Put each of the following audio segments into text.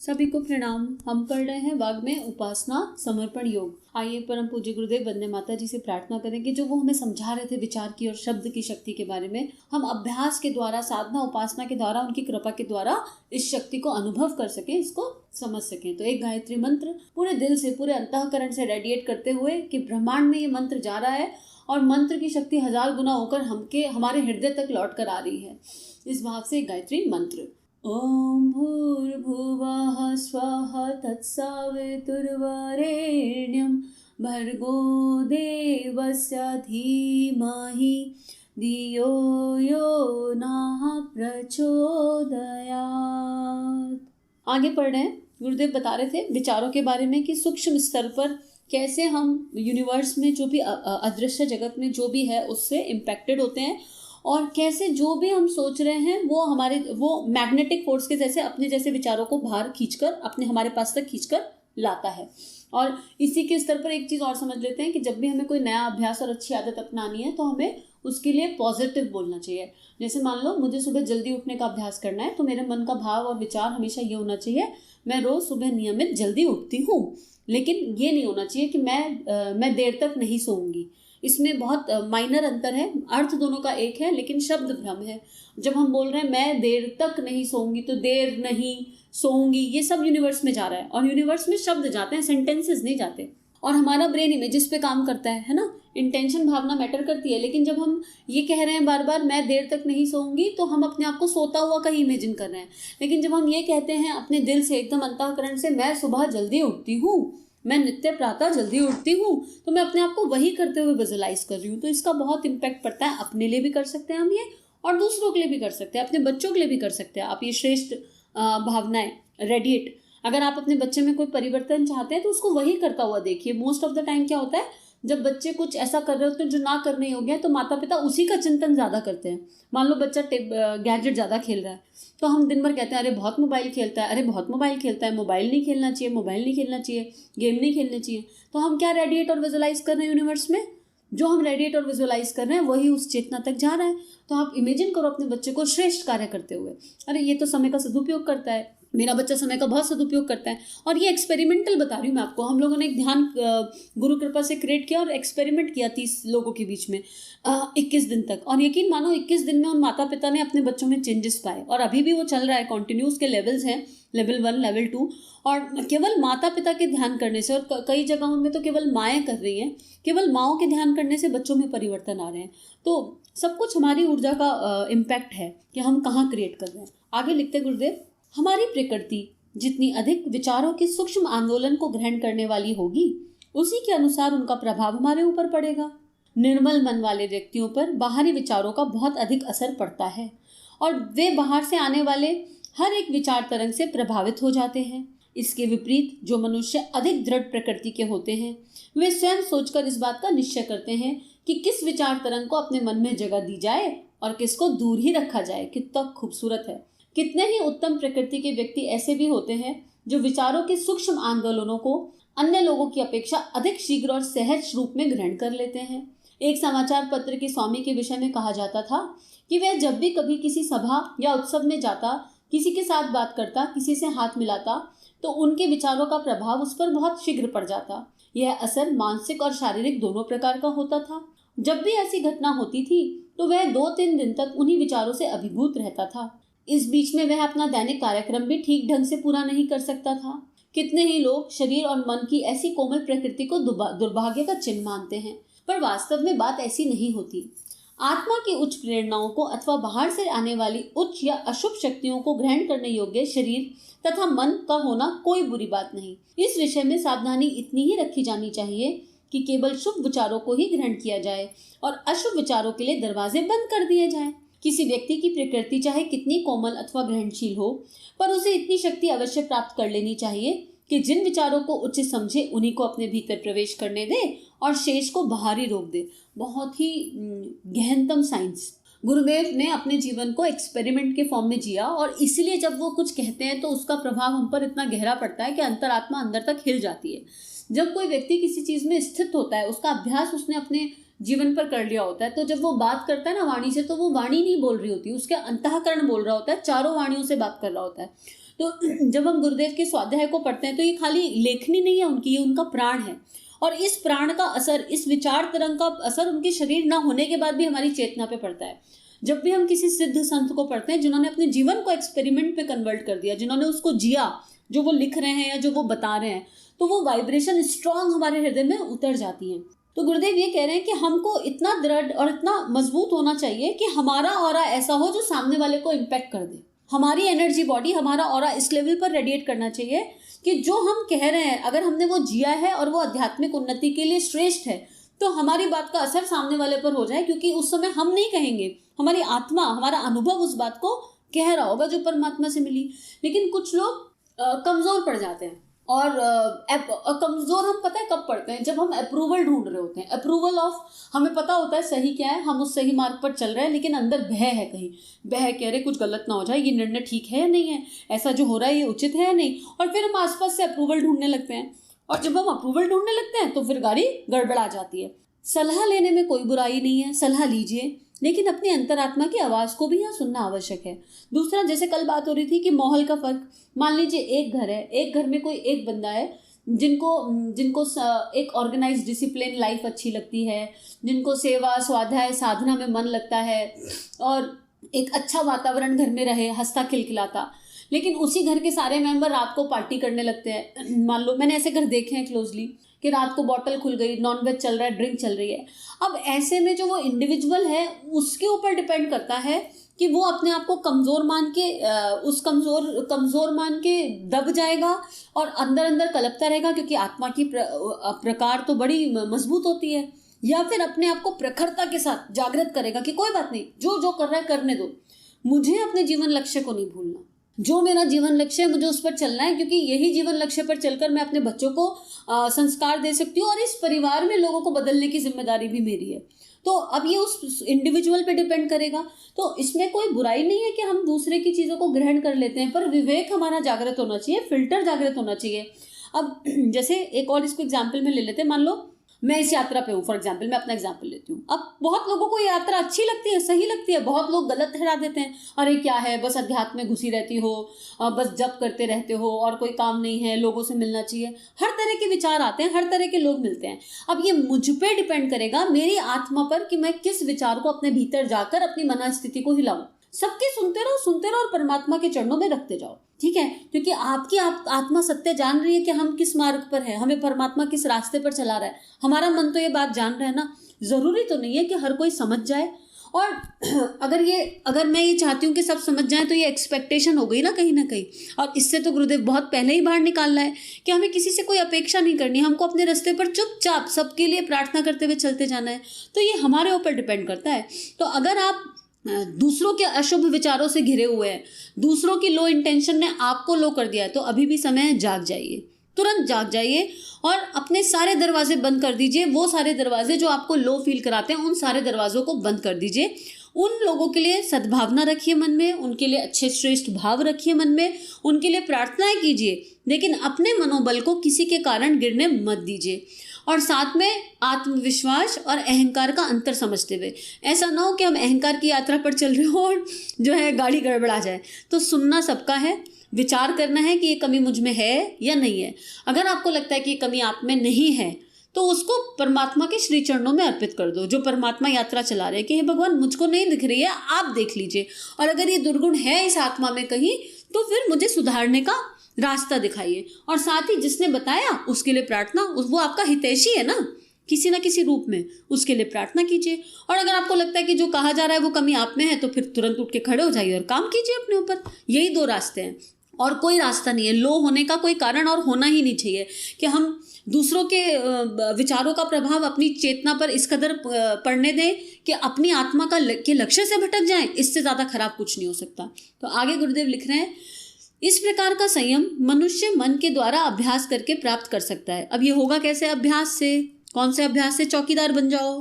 सभी को प्रणाम। हम पढ़ रहे हैं वाग में उपासना समर्पण योग। आइए परम पूज्य गुरुदेव वंदे माता जी से प्रार्थना करें कि जो वो हमें समझा रहे थे विचार की और शब्द की शक्ति के बारे में, हम अभ्यास के द्वारा, साधना उपासना के द्वारा, उनकी कृपा के द्वारा इस शक्ति को अनुभव कर सकें, इसको समझ सकें। तो एक गायत्री मंत्र पूरे दिल से, पूरे अंतःकरण से रेडिएट करते हुए कि ब्रह्मांड में ये मंत्र जा रहा है और मंत्र की शक्ति 1000 गुना होकर हमारे हृदय तक लौट कर आ रही है। इस भाव से गायत्री मंत्र। ओम भूर्भुवः स्वः तत्सवितुर्वरेण्यं भर्गो देवस्य धीमहि धियो यो नः प्रचोदयात्। आगे पढ़ रहे हैं। गुरुदेव बता रहे थे विचारों के बारे में कि सूक्ष्म स्तर पर कैसे हम यूनिवर्स में जो भी अदृश्य जगत में जो भी है उससे इम्पैक्टेड होते हैं और कैसे जो भी हम सोच रहे हैं वो मैग्नेटिक फोर्स के जैसे अपने जैसे विचारों को बाहर खींचकर हमारे पास तक खींचकर लाता है। और इसी के स्तर पर एक चीज़ और समझ लेते हैं कि जब भी हमें कोई नया अभ्यास और अच्छी आदत अपनानी है तो हमें उसके लिए पॉजिटिव बोलना चाहिए। जैसे मान लो मुझे सुबह जल्दी उठने का अभ्यास करना है तो मेरे मन का भाव और विचार हमेशा ये होना चाहिए, मैं रोज़ सुबह नियमित जल्दी उठती हूँ, लेकिन ये नहीं होना चाहिए कि मैं देर तक नहीं सोऊंगी। इसमें बहुत माइनर अंतर है, अर्थ दोनों का एक है लेकिन शब्द भ्रम है। जब हम बोल रहे हैं मैं देर तक नहीं सोऊंगी तो देर नहीं सोऊंगी, ये सब यूनिवर्स में जा रहा है और यूनिवर्स में शब्द जाते हैं, सेंटेंसेस नहीं जाते। और हमारा ब्रेन इमेज इस पे काम करता है ना, इंटेंशन भावना मैटर करती है। लेकिन जब हम ये कह रहे हैं बार बार मैं देर तक नहीं सोऊंगी तो हम अपने आप को सोता हुआ कहीं इमेजिन कर रहे हैं। लेकिन जब हम ये कहते हैं अपने दिल से, एकदम अंतःकरण से, मैं सुबह जल्दी उठती हूँ, मैं नित्य प्रातः जल्दी उठती हूँ, तो मैं अपने आप को वही करते हुए विजुअलाइज कर रही हूँ। तो इसका बहुत इम्पैक्ट पड़ता है। अपने लिए भी कर सकते हैं हम ये और दूसरों के लिए भी कर सकते हैं, अपने बच्चों के लिए भी कर सकते हैं। आप ये श्रेष्ठ भावनाएं रेडिएट, अगर आप अपने बच्चे में कोई परिवर्तन चाहते हैं तो उसको वही करता हुआ देखिए। मोस्ट ऑफ द टाइम क्या होता है, जब बच्चे कुछ ऐसा कर रहे होते हैं जो ना करने योग्य है तो माता पिता उसी का चिंतन ज़्यादा करते हैं। मान लो बच्चा गैजेट ज़्यादा खेल रहा है तो हम दिन भर कहते हैं अरे बहुत मोबाइल खेलता है, अरे बहुत मोबाइल खेलता है, मोबाइल नहीं खेलना चाहिए, मोबाइल नहीं खेलना चाहिए, गेम नहीं खेलना चाहिए। तो हम क्या रेडिएट और विजुअलाइज कर रहे हैं यूनिवर्स में? जो हम रेडिएट और विजुअलाइज कर रहे हैं वही उस चेतना तक जा रहा है। तो आप इमेजिन करो अपने बच्चे को श्रेष्ठ कार्य करते हुए, अरे ये तो समय का सदुपयोग करता है, मेरा बच्चा समय का बहुत सदुपयोग करता है। और ये एक्सपेरिमेंटल बता रही हूँ मैं आपको। हम लोगों ने एक ध्यान गुरु कृपा से क्रिएट किया और एक्सपेरिमेंट किया 30 लोगों के बीच में 21 दिन तक। और यकीन मानो 21 दिन में उन माता पिता ने अपने बच्चों में चेंजेस पाए और अभी भी वो चल रहा है। कॉन्टिन्यूस के लेवल्स हैं, लेवल 1, लेवल 2। और केवल माता पिता के ध्यान करने से, और कई जगहों में तो केवल माएँ कर रही हैं, केवल माँओं के ध्यान करने से बच्चों में परिवर्तन आ रहे हैं। तो सब कुछ हमारी ऊर्जा का इम्पैक्ट है कि हम कहाँ क्रिएट कर रहे हैं। आगे लिखते गुरुदेव, हमारी प्रकृति जितनी अधिक विचारों के सूक्ष्म आंदोलन को ग्रहण करने वाली होगी, उसी के अनुसार उनका प्रभाव हमारे ऊपर पड़ेगा। निर्मल मन वाले व्यक्तियों पर बाहरी विचारों का बहुत अधिक असर पड़ता है और वे बाहर से आने वाले हर एक विचार तरंग से प्रभावित हो जाते हैं। इसके विपरीत जो मनुष्य अधिक दृढ़ प्रकृति के होते हैं, वे स्वयं सोचकर इस बात का निश्चय करते हैं कि किस विचार तरंग को अपने मन में जगह दी जाए और किसको दूर ही रखा जाए। कितना खूबसूरत है। कितने ही उत्तम प्रकृति के व्यक्ति ऐसे भी होते हैं जो विचारों के सूक्ष्म आंदोलनों को अन्य लोगों की अपेक्षा अधिक शीघ्र और सहज रूप में ग्रहण कर लेते हैं। एक समाचार पत्र के स्वामी के विषय में कहा जाता था कि वह जब भी कभी किसी सभा या उत्सव में जाता, किसी के साथ बात करता, किसी से हाथ मिलाता, तो उनके विचारों का प्रभाव उस पर बहुत शीघ्र पड़ जाता। यह असर मानसिक और शारीरिक दोनों प्रकार का होता था। जब भी ऐसी घटना होती थी तो वह 2-3 दिन तक उन्हीं विचारों से अभिभूत रहता था। इस बीच में वह अपना दैनिक कार्यक्रम भी ठीक ढंग से पूरा नहीं कर सकता था। कितने ही लोग शरीर और मन की ऐसी कोमल प्रकृति को दुर्भाग्य का चिन्ह मानते हैं, पर वास्तव में बात ऐसी नहीं होती। आत्मा की उच्च प्रेरणाओं को अथवा बाहर से आने वाली उच्च या अशुभ शक्तियों को ग्रहण करने योग्य शरीर तथा मन का होना कोई बुरी बात नहीं। इस विषय में सावधानी इतनी ही रखी जानी चाहिए कि केवल शुभ विचारों को ही ग्रहण किया जाए और अशुभ विचारों के लिए दरवाजे बंद कर दिए जाएं। किसी व्यक्ति की प्रकृति चाहे कितनी कोमल अथवा ग्रहणशील हो, पर उसे इतनी शक्ति अवश्य प्राप्त कर लेनी चाहिए कि जिन विचारों को उचित समझे उन्हीं को अपने भीतर प्रवेश करने दे और शेष को बाहर ही रोक दे। बहुत ही गहनतम साइंस। गुरुदेव ने अपने जीवन को एक्सपेरिमेंट के फॉर्म में जिया और इसलिए जब वो कुछ कहते हैं तो उसका प्रभाव हम पर इतना गहरा पड़ता है कि अंतरात्मा अंदर तक हिल जाती है। जब कोई व्यक्ति किसी चीज में स्थित होता है, उसका अभ्यास उसने अपने जीवन पर कर लिया होता है, तो जब वो बात करता है ना वाणी से, तो वो वाणी नहीं बोल रही होती, उसके अंतःकरण बोल रहा होता है, चारों वाणियों से बात कर रहा होता है। तो जब हम गुरुदेव के स्वाध्याय को पढ़ते हैं तो ये खाली लेखनी नहीं है उनकी, ये उनका प्राण है। और इस प्राण का असर, इस विचार तरंग का असर उनके शरीर ना होने के बाद भी हमारी चेतना पे पड़ता है। जब भी हम किसी सिद्ध संत को पढ़ते हैं जिन्होंने अपने जीवन को एक्सपेरिमेंट पे कन्वर्ट कर दिया, जिन्होंने उसको जिया, जो वो लिख रहे हैं या जो वो बता रहे हैं, तो वो वाइब्रेशन स्ट्रांग हमारे हृदय में उतर जाती है। तो गुरुदेव ये कह रहे हैं कि हमको इतना दृढ़ और इतना मजबूत होना चाहिए कि हमारा ऑरा ऐसा हो जो सामने वाले को इम्पैक्ट कर दे। हमारी एनर्जी बॉडी, हमारा ऑरा इस लेवल पर रेडिएट करना चाहिए कि जो हम कह रहे हैं अगर हमने वो जिया है और वो आध्यात्मिक उन्नति के लिए श्रेष्ठ है, तो हमारी बात का असर सामने वाले पर हो जाए, क्योंकि उस समय हम नहीं कहेंगे, हमारी आत्मा, हमारा अनुभव उस बात को कह रहा होगा जो परमात्मा से मिली। लेकिन कुछ लोग कमजोर पड़ जाते हैं, और कमजोर हम पता है कब पड़ते हैं, जब हम अप्रूवल ढूंढ रहे होते हैं। अप्रूवल ऑफ, हमें पता होता है सही क्या है, हम उस सही मार्ग पर चल रहे हैं, लेकिन अंदर भय है, कहीं भय कह रहे कुछ गलत ना हो जाए, ये निर्णय ठीक है या नहीं है, ऐसा जो हो रहा है ये उचित है या नहीं, और फिर हम आसपास से अप्रूवल ढूंढने लगते हैं। और जब हम अप्रूवल ढूंढने लगते हैं तो फिर गाड़ी गड़बड़ा जाती है। सलाह लेने में कोई बुराई नहीं है, सलाह लीजिए, लेकिन अपनी अंतरात्मा की आवाज को भी यहाँ सुनना आवश्यक है। दूसरा, जैसे कल बात हो रही थी कि माहौल का फर्क, मान लीजिए एक घर है, एक घर में कोई एक बंदा है जिनको एक ऑर्गेनाइज डिसिप्लिन लाइफ अच्छी लगती है, जिनको सेवा स्वाध्याय साधना में मन लगता है, और एक अच्छा वातावरण घर में रहे, हंसता खिलखिलाता। लेकिन उसी घर के सारे मेंबर रात को पार्टी करने लगते हैं। मान लो, मैंने ऐसे घर देखे हैं क्लोजली कि रात को बॉटल खुल गई, नॉनवेज चल रहा है, ड्रिंक चल रही है। अब ऐसे में जो वो इंडिविजुअल है उसके ऊपर डिपेंड करता है कि वो अपने आप को कमज़ोर मान के उस कमज़ोर मान के दब जाएगा और अंदर अंदर कलपता रहेगा, क्योंकि आत्मा की प्रकार तो बड़ी मजबूत होती है, या फिर अपने आप को प्रखरता के साथ जागृत करेगा कि कोई बात नहीं, जो कर रहा है करने दो, मुझे अपने जीवन लक्ष्य को नहीं भूलना, जो मेरा जीवन लक्ष्य है मुझे उस पर चलना है, क्योंकि यही जीवन लक्ष्य पर चलकर मैं अपने बच्चों को संस्कार दे सकती हूँ, और इस परिवार में लोगों को बदलने की जिम्मेदारी भी मेरी है। तो अब ये उस इंडिविजुअल पे डिपेंड करेगा। तो इसमें कोई बुराई नहीं है कि हम दूसरे की चीज़ों को ग्रहण कर लेते हैं, पर विवेक हमारा जागृत होना चाहिए, फिल्टर जागृत होना चाहिए। अब जैसे एक और इसको एग्जाम्पल में ले लेते हैं, मान लो मैं इस यात्रा पे हूँ, फॉर एग्जाम्पल मैं अपना एग्जाम्पल लेती हूँ। अब बहुत लोगों को यात्रा अच्छी लगती है, सही लगती है, बहुत लोग गलत ठहरा देते हैं, अरे क्या है, बस अध्यात्म में घुसी रहती हो, बस जप करते रहते हो और कोई काम नहीं है, लोगों से मिलना चाहिए। हर तरह के विचार आते हैं, हर तरह के लोग मिलते हैं। अब ये मुझ पे डिपेंड करेगा, मेरी आत्मा पर, कि मैं किस विचार को अपने भीतर जाकर अपनी मनस्थिति को हिलाऊं। सबके सुनते रहो और परमात्मा के चरणों में रखते जाओ, ठीक है, क्योंकि आपकी आत्मा सत्य जान रही है कि हम किस मार्ग पर है, हमें परमात्मा किस रास्ते पर चला रहा है। हमारा मन तो ये बात जान रहा है ना। जरूरी तो नहीं है कि हर कोई समझ जाए, और अगर मैं ये चाहती हूँ कि सब समझ जाएं तो ये एक्सपेक्टेशन हो गई ना कहीं ना कहीं। और इससे तो गुरुदेव बहुत पहले ही बाहर निकालना है कि हमें किसी से कोई अपेक्षा नहीं करनी, हमको अपने रास्ते पर चुपचाप सबके लिए प्रार्थना करते हुए चलते जाना है। तो ये हमारे ऊपर डिपेंड करता है। तो अगर आप दूसरों के अशुभ विचारों से घिरे हुए हैं, दूसरों की लो इंटेंशन ने आपको लो कर दिया है, तो अभी भी समय है, जाग जाइए, तुरंत जाग जाइए और अपने सारे दरवाजे बंद कर दीजिए। वो सारे दरवाजे जो आपको लो फील कराते हैं, उन सारे दरवाजों को बंद कर दीजिए। उन लोगों के लिए सद्भावना रखिए मन में, उनके लिए अच्छे श्रेष्ठ भाव रखिए मन में, उनके लिए प्रार्थनाएं कीजिए, लेकिन अपने मनोबल को किसी के कारण गिरने मत दीजिए। और साथ में आत्मविश्वास और अहंकार का अंतर समझते हुए, ऐसा ना हो कि हम अहंकार की यात्रा पर चल रहे हो और जो है गाड़ी गड़बड़ा जाए। तो सुनना सबका है, विचार करना है कि ये कमी मुझ में है या नहीं है। अगर आपको लगता है कि ये कमी आप में नहीं है, तो उसको परमात्मा के श्री चरणों में अर्पित कर दो, जो परमात्मा यात्रा चला रहे हैं, कि हे भगवान मुझको नहीं दिख रही है, आप देख लीजिए, और अगर ये दुर्गुण है इस आत्मा में कहीं, तो फिर मुझे सुधारने का रास्ता दिखाइए। और साथ ही जिसने बताया उसके लिए प्रार्थना, वो आपका हितैषी है ना किसी ना किसी रूप में, उसके लिए प्रार्थना कीजिए। और अगर आपको लगता है कि जो कहा जा रहा है वो कमी आप में है, तो फिर तुरंत उठ के खड़े हो जाइए और काम कीजिए अपने ऊपर। यही दो रास्ते हैं और कोई रास्ता नहीं है। लो होने का कोई कारण और होना ही नहीं चाहिए कि हम दूसरों के विचारों का प्रभाव अपनी चेतना पर इस कदर पड़ने दें कि अपनी आत्मा के लक्ष्य से भटक जाएं। इससे ज़्यादा खराब कुछ नहीं हो सकता। तो आगे गुरुदेव लिख रहे हैं, इस प्रकार का संयम मनुष्य मन के द्वारा अभ्यास करके प्राप्त कर सकता है। अब ये होगा कैसे? अभ्यास से। कौन से अभ्यास से? चौकीदार बन जाओ।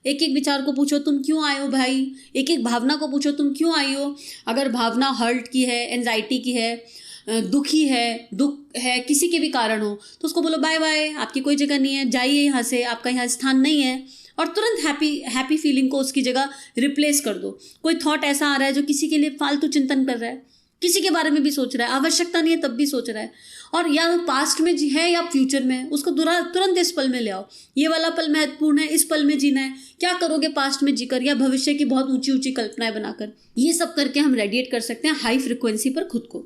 एक एक विचार को पूछो तुम क्यों आए हो भाई, एक एक भावना को पूछो तुम क्यों आई हो। अगर भावना हर्ट की है, एंजाइटी की है, दुखी है, दुख है, किसी के भी कारण हो, तो उसको बोलो बाय बाय, आपकी कोई जगह नहीं है, जाइए यहाँ से, आपका यहाँ स्थान नहीं है। और तुरंत हैप्पी फीलिंग को उसकी जगह रिप्लेस कर दो। कोई थॉट ऐसा आ रहा है जो किसी के लिए फालतू चिंतन कर रहा है, किसी के बारे में भी सोच रहा है, आवश्यकता नहीं है तब भी सोच रहा है, और या वो पास्ट में है या फ्यूचर में है, उसको तुरंत इस पल में ले आओ। ये वाला पल महत्वपूर्ण है, इस पल में जीना है, क्या करोगे पास्ट में जीकर, या भविष्य की बहुत ऊंची ऊंची कल्पनाएं बनाकर। ये सब करके हम रेडिएट कर सकते हैं हाई फ्रिक्वेंसी पर खुद को।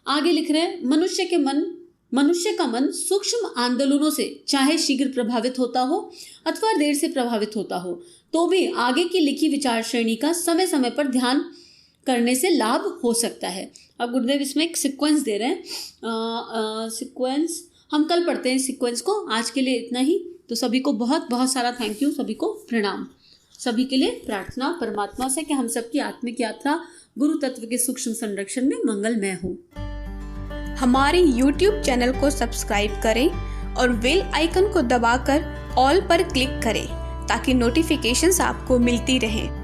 आगे लिख रहे हैं, मनुष्य का मन सूक्ष्म आंदोलनों से चाहे शीघ्र प्रभावित होता हो अथवा देर से प्रभावित होता हो, तो भी आगे की लिखी विचार श्रेणी का समय समय पर ध्यान करने से लाभ हो सकता है। अब गुरुदेव इसमें एक सीक्वेंस दे रहे हैं, सीक्वेंस हम कल पढ़ते हैं सीक्वेंस को। आज के लिए इतना ही। तो सभी को बहुत बहुत सारा थैंक यू, सभी को प्रणाम। सभी के लिए प्रार्थना परमात्मा से कि हम सबकी आत्मिक यात्रा गुरु तत्व के सूक्ष्म संरक्षण में मंगलमय हो। हमारे YouTube चैनल को सब्सक्राइब करें और बेल आइकन को दबाकर ऑल पर क्लिक करें ताकि नोटिफिकेशंस आपको मिलती रहें।